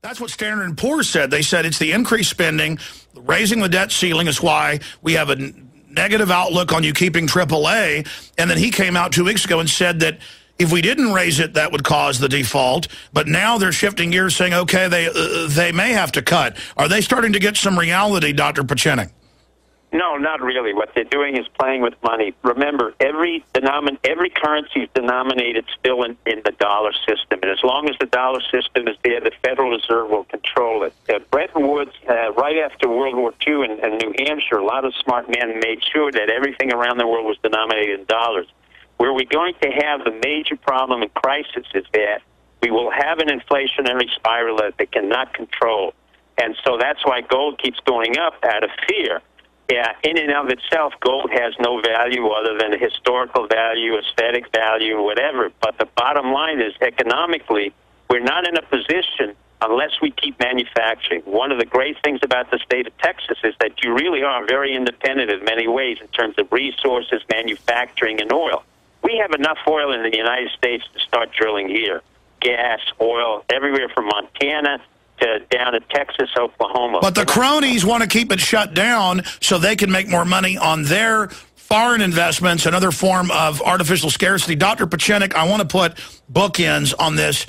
That's what Standard & Poor's said. They said it's the increased spending, raising the debt ceiling is why we have a negative outlook on you keeping AAA. And then he came out 2 weeks ago and said that if we didn't raise it, that would cause the default. But now they're shifting gears saying, okay, they may have to cut. Are they starting to get some reality, Dr. Pieczenik? No, not really. What they're doing is playing with money. Remember, every currency is denominated still in the dollar system. And as long as the dollar system is there, the Federal Reserve will control it. Bretton Woods, right after World War II in New Hampshire, a lot of smart men made sure that everything around the world was denominated in dollars. Where we're going to have the major problem and crisis is that we will have an inflationary spiral that they cannot control. And so that's why gold keeps going up out of fear. Yeah, in and of itself, gold has no value other than historical value, aesthetic value, whatever. But the bottom line is, economically, we're not in a position unless we keep manufacturing. One of the great things about the state of Texas is that you really are very independent in many ways in terms of resources, manufacturing, and oil. We have enough oil in the United States to start drilling here. Gas, oil, everywhere from Montana down to Texas, Oklahoma. But the cronies want to keep it shut down so they can make more money on their foreign investments, another form of artificial scarcity. Dr. Pieczenik, I want to put bookends on this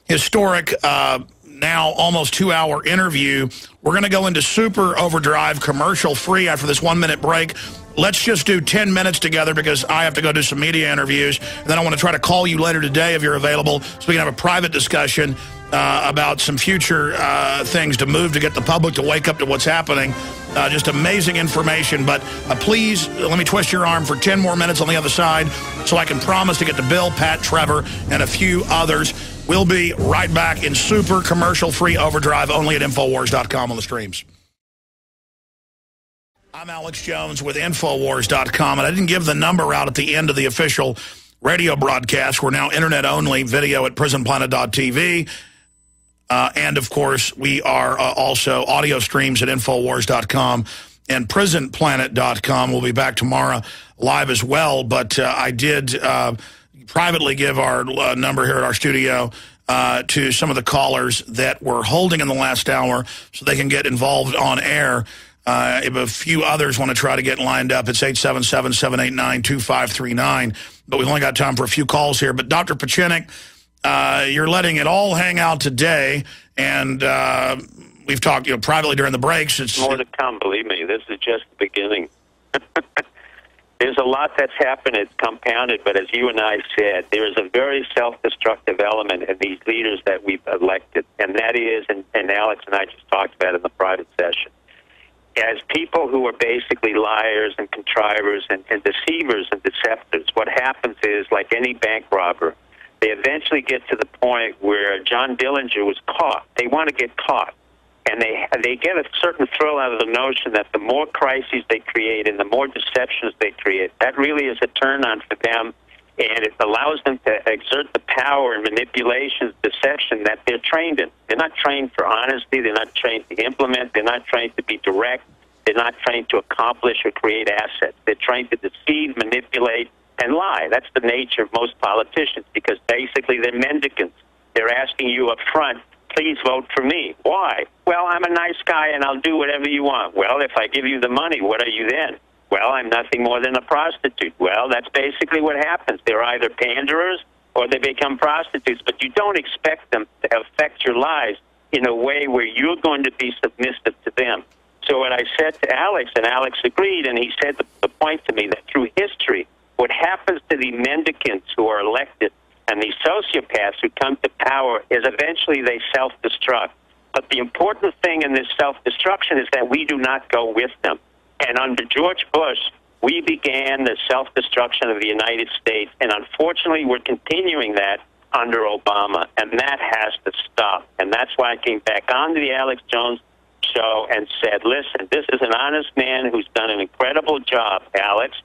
historic, now almost 2-hour interview. We're going to go into super overdrive, commercial-free after this 1-minute break. Let's just do 10 minutes together because I have to go do some media interviews. And then I want to try to call you later today if you're available so we can have a private discussion about some future things to move to get the public to wake up to what's happening. Just amazing information. But please, let me twist your arm for 10 more minutes on the other side so I can promise to get to Bill, Pat, Trevor, and a few others. We'll be right back in super commercial-free overdrive only at Infowars.com on the streams. I'm Alex Jones with Infowars.com, and I didn't give the number out at the end of the official radio broadcast. We're now internet-only, video at prisonplanet.tv. And, of course, we are also audio streams at Infowars.com and prisonplanet.com. We'll be back tomorrow live as well. But I did privately give our number here at our studio to some of the callers that we're holding in the last hour so they can get involved on air. If a few others want to try to get lined up, it's 877-789-2539. But we've only got time for a few calls here. But Dr. Pieczenik, you're letting it all hang out today, and we've talked privately during the breaks. It's more to come, believe me. This is just the beginning. There's a lot that's happened. It's compounded, but as you and I said, there is a very self-destructive element in these leaders that we've elected, and that is, and Alex and I just talked about in the private session, as people who are basically liars and contrivers and deceivers and deceptors, what happens is, like any bank robber, they eventually get to the point where John Dillinger was caught. They want to get caught. And they get a certain thrill out of the notion that the more crises they create and the more deceptions they create, that really is a turn-on for them, and it allows them to exert the power and manipulation, deception that they're trained in. They're not trained for honesty. They're not trained to implement. They're not trained to be direct. They're not trained to accomplish or create assets. They're trained to deceive, manipulate, and lie. That's the nature of most politicians because basically they're mendicants. They're asking you up front, please vote for me. Why? Well, I'm a nice guy and I'll do whatever you want. Well, if I give you the money, what are you then? Well, I'm nothing more than a prostitute. Well, that's basically what happens. They're either panderers or they become prostitutes, but you don't expect them to affect your lives in a way where you're going to be submissive to them. So what I said to Alex, and Alex agreed, and he said the point to me that through history, what happens to the mendicants who are elected and the sociopaths who come to power is eventually they self-destruct. But the important thing in this self-destruction is that we do not go with them. And under George Bush, we began the self-destruction of the United States, and unfortunately we're continuing that under Obama, and that has to stop. And that's why I came back on to the Alex Jones show and said, listen, this is an honest man who's done an incredible job, Alex,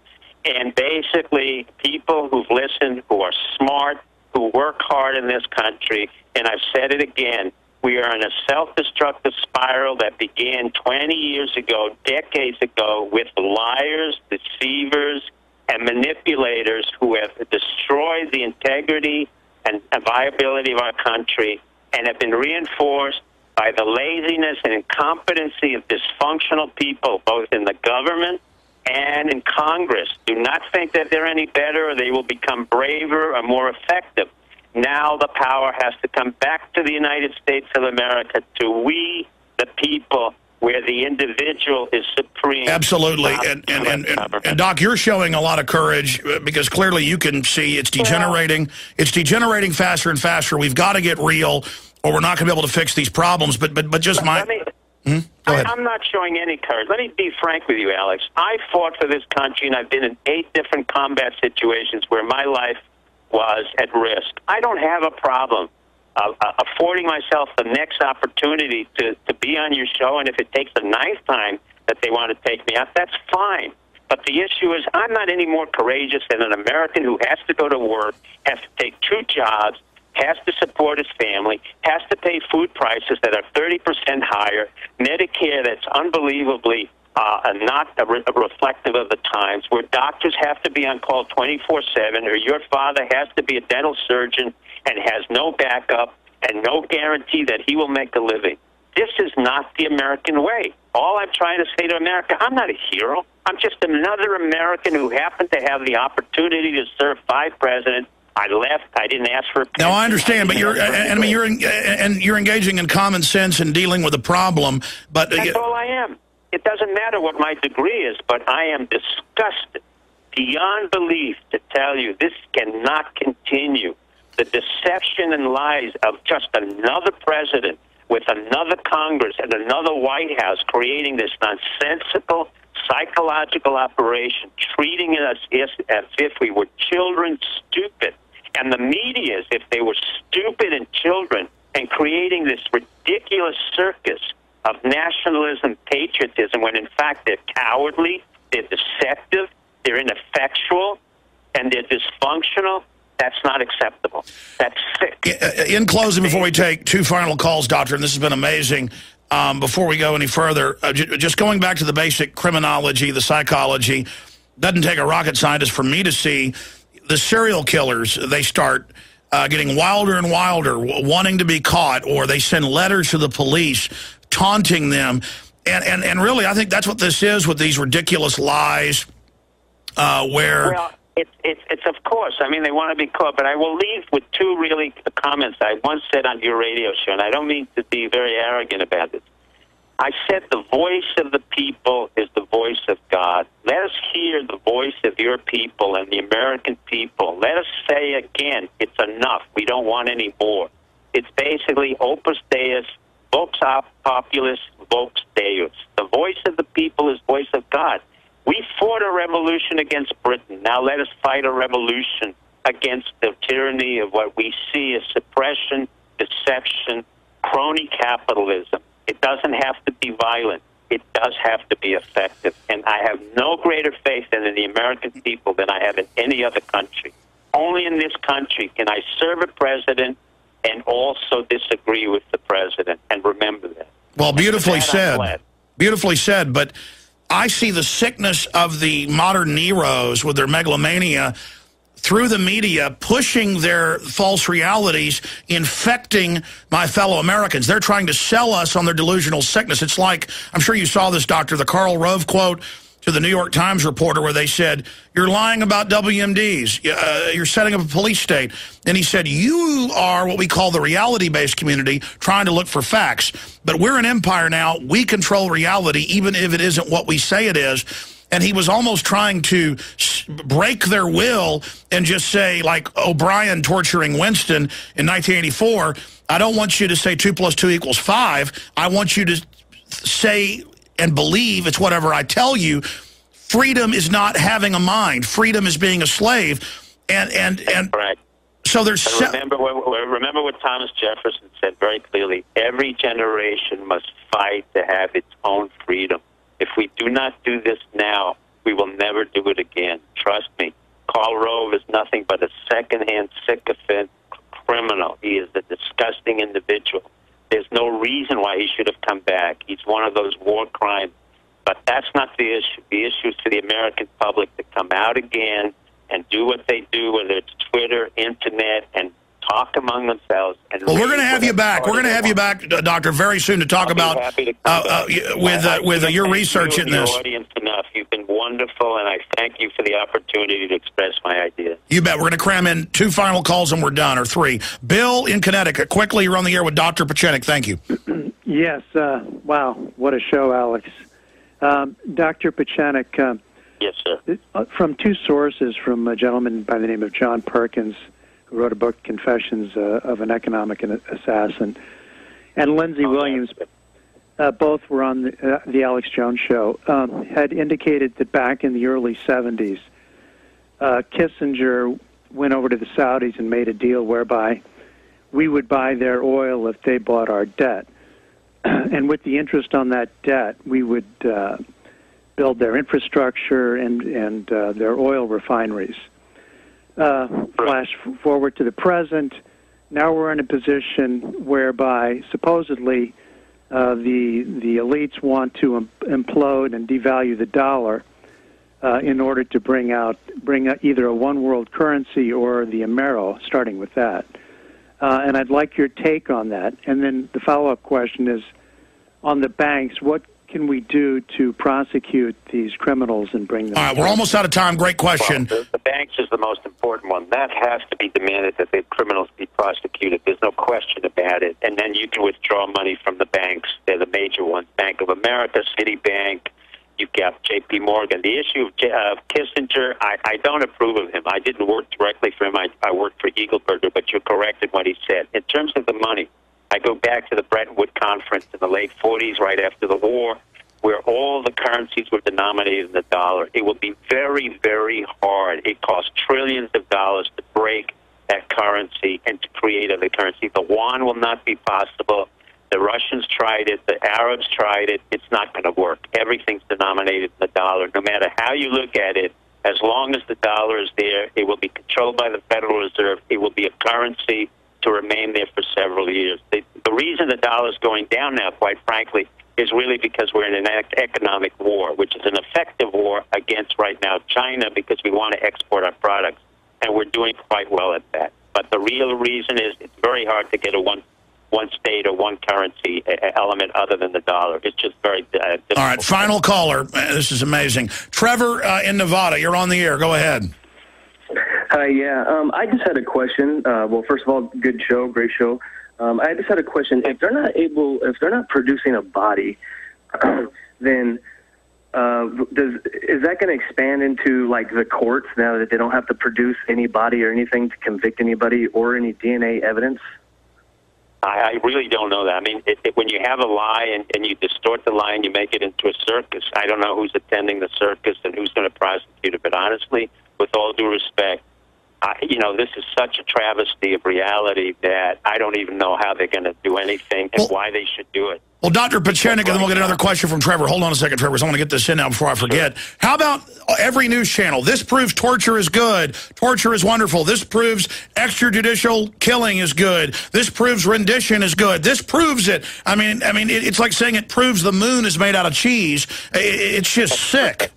and basically people who've listened, who are smart, who work hard in this country, and I've said it again, we are in a self-destructive spiral that began 20 years ago, decades ago, with liars, deceivers, and manipulators who have destroyed the integrity and viability of our country and have been reinforced by the laziness and incompetency of dysfunctional people, both in the government and in Congress. Do not think that they're any better or they will become braver or more effective. Now the power has to come back to the United States of America, to we, the people, where the individual is supreme. Absolutely. And Doc, you're showing a lot of courage because clearly you can see it's degenerating. It's degenerating faster and faster. We've got to get real or we're not going to be able to fix these problems. But just my... Go ahead. I'm not showing any courage. Let me be frank with you, Alex. I fought for this country, and I've been in 8 different combat situations where my life was at risk. I don't have a problem affording myself the next opportunity to be on your show, and if it takes a nice time that they want to take me out, that's fine. But the issue is I'm not any more courageous than an American who has to go to work, has to take 2 jobs, has to support his family, has to pay food prices that are 30% higher, Medicare that's unbelievably not reflective of the times, where doctors have to be on call 24/7, or your father has to be a dental surgeon and has no backup and no guarantee that he will make a living. This is not the American way. All I'm trying to say to America, I'm not a hero. I'm just another American who happened to have the opportunity to serve 5 presidents. I left. I didn't ask for a pension. No, I understand, but you're engaging in common sense and dealing with a problem. But that's all I am. It doesn't matter what my degree is, but I am disgusted beyond belief to tell you this cannot continue. The deception and lies of just another president with another Congress and another White House creating this nonsensical psychological operation, treating us as if we were children, stupid. And the media as if they were stupid and children, and creating this ridiculous circus of nationalism, patriotism, when in fact they're cowardly, they're deceptive, they're ineffectual, and they're dysfunctional. That's not acceptable. That's sick. In closing, before we take 2 final calls, Doctor, and this has been amazing, before we go any further, just going back to the basic criminology, the psychology, doesn't take a rocket scientist for me to see the serial killers. They start getting wilder and wilder, wanting to be caught, or they send letters to the police taunting them. And really, I think that's what this is with these ridiculous lies where... Well, it's of course. I mean, they want to be caught, but I will leave with 2 really comments I once said on your radio show, and I don't mean to be very arrogant about this. I said the voice of the people is the voice of God. Let us hear the voice of your people and the American people. Let us say again, it's enough. We don't want any more. It's basically opus deus, vox populus, vox deus. The voice of the people is voice of God. We fought a revolution against Britain. Now let us fight a revolution against the tyranny of what we see as suppression, deception, crony capitalism. It doesn't have to be violent. It does have to be effective. And I have no greater faith in the American people than I have in any other country. Only in this country can I serve a president and also disagree with the president. And remember that. Well, beautifully said. Beautifully said. But I see the sickness of the modern Neros with their megalomania through the media, pushing their false realities, infecting my fellow Americans. They're trying to sell us on their delusional sickness. It's like, I'm sure you saw this, Doctor, the Karl Rove quote to the New York Times reporter where they said, you're lying about WMDs. You're setting up a police state. And he said, you are what we call the reality-based community trying to look for facts. But we're an empire now. We control reality, even if it isn't what we say it is. And he was almost trying to break their will and just say, like O'Brien torturing Winston in 1984, I don't want you to say 2 + 2 = 5. I want you to say and believe it's whatever I tell you. Freedom is not having a mind. Freedom is being a slave. And right. So there's... Remember what Thomas Jefferson said very clearly. Every generation must fight to have its own freedom. If we do not do this now, we will never do it again. Trust me. Karl Rove is nothing but a second-hand sycophant criminal. He is a disgusting individual. There's no reason why he should have come back. He's one of those war crimes. But that's not the issue. The issue is for the American public to come out again and do what they do, whether it's Twitter, Internet, and talk among themselves. And well, we're going to have you back. We're going to have you back, Doctor, very soon to talk about with your research in this. Audience enough. You've been wonderful, and I thank you for the opportunity to express my ideas. You bet. We're going to cram in 2 final calls and we're done, or 3. Bill in Connecticut, quickly, you're on the air with Dr. Pieczenik. Thank you. Yes. Wow, what a show, Alex. Dr. Pieczenik. Yes, sir. From 2 sources, from a gentleman by the name of John Perkins, who wrote a book, Confessions of an Economic Assassin, and Lindsey Williams, both were on the Alex Jones show, had indicated that back in the early 70s, Kissinger went over to the Saudis and made a deal whereby we would buy their oil if they bought our debt. And with the interest on that debt, we would build their infrastructure and their oil refineries. Flash forward to the present, now we're in a position whereby supposedly the elites want to implode and devalue the dollar in order to bring either a one world currency or the Amero, starting with that. And I'd like your take on that. And then the follow-up question is, on the banks, what can we do to prosecute these criminals and bring them? All right, we're almost out of time. Great question. Well, the banks is the most important one. That has to be demanded that the criminals be prosecuted. There's no question about it. And then you can withdraw money from the banks. They're the major ones. Bank of America, Citibank, you've got J.P. Morgan. The issue of Kissinger, I don't approve of him. I didn't work directly for him. I worked for Eagleburger, but you're correct in what he said. In terms of the money, I go back to the Bretton Woods Conference in the late 40s, right after the war, where all the currencies were denominated in the dollar. It will be very, very hard. It costs trillions of dollars to break that currency and to create other currency. The yuan will not be possible. The Russians tried it. The Arabs tried it. It's not going to work. Everything's denominated in the dollar. No matter how you look at it, as long as the dollar is there, it will be controlled by the Federal Reserve. It will be a currency to remain there for several years. The reason the dollar is going down now, quite frankly, is really because we're in an economic war, which is an effective war against right now China, because we want to export our products, and we're doing quite well at that. But the real reason is it's very hard to get a one state or one currency element other than the dollar. It's just very difficult. All right, final caller. This is amazing. Trevor in Nevada, you're on the air. Go ahead. Yeah, I just had a question. Well, first of all, good show, great show. I just had a question. If they're not producing a body, then is that going to expand into like the courts now that they don't have to produce any body or anything to convict anybody or any DNA evidence? I really don't know that. I mean, when you have a lie and you distort the lie and you make it into a circus, I don't know who's attending the circus and who's going to prosecute it. But honestly, with all due respect, this is such a travesty of reality that I don't even know how they're going to do anything and why they should do it. Well, Dr. Pieczenik, and then we'll get another question from Trevor. Hold on a second, Trevor. I want to get this in now before I forget. Sure. How about every news channel? This proves torture is good. Torture is wonderful. This proves extrajudicial killing is good. This proves rendition is good. This proves it. I mean, it's like saying it proves the moon is made out of cheese. It's just sick.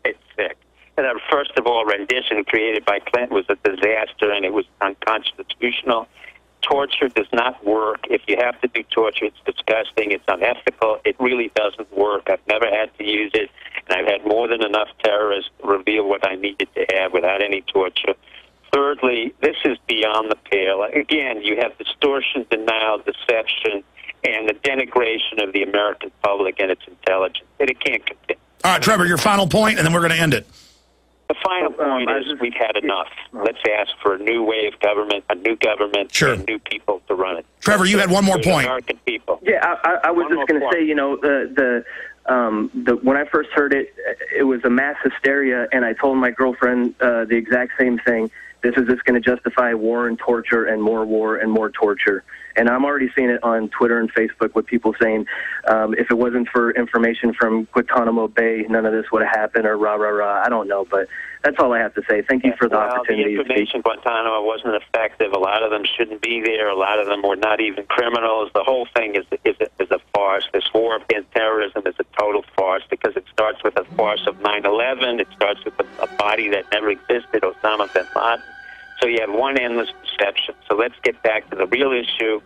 It's sick. And first of all, rendition created by Clinton was a disaster, and it was unconstitutional. Torture does not work. If you have to do torture, it's disgusting. It's unethical. It really doesn't work. I've never had to use it, and I've had more than enough terrorists reveal what I needed to have without any torture. Thirdly, this is beyond the pale. Again, you have distortion, denial, deception, and the denigration of the American public and its intelligence. And it can't continue. All right, Trevor, your final point, and then we're going to end it. The final point is we've had enough. Let's ask for a new way of government, a new government, sure, and new people to run it. Trevor, you had one more point. American people. Yeah, I was just going to say, when I first heard it, it was a mass hysteria, and I told my girlfriend the exact same thing. This is just going to justify war and torture and more torture. And I'm already seeing it on Twitter and Facebook with people saying, if it wasn't for information from Guantanamo Bay, none of this would have happened, or rah, rah, rah. I don't know, but that's all I have to say. Thank you for the opportunity. The information Guantanamo wasn't effective. A lot of them shouldn't be there. A lot of them were not even criminals. The whole thing is a farce. This war against terrorism is a total farce because it starts with a farce of 9/11. It starts with a body that never existed, Osama bin Laden. So you have one endless deception. So let's get back to the real issue.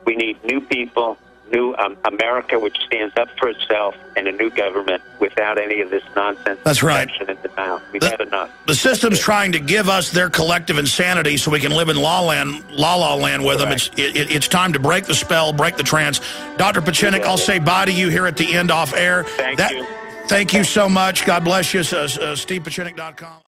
We need new people, new America, which stands up for itself, and a new government without any of this nonsense. That's right. And denial. We've had enough. The system's trying to give us their collective insanity so we can live in la la land with them. It's time to break the spell, break the trance. Dr. Pieczenik, I'll say bye to you here at the end off air. Thank you. Thank you so much. God bless you. StevePieczenik.com.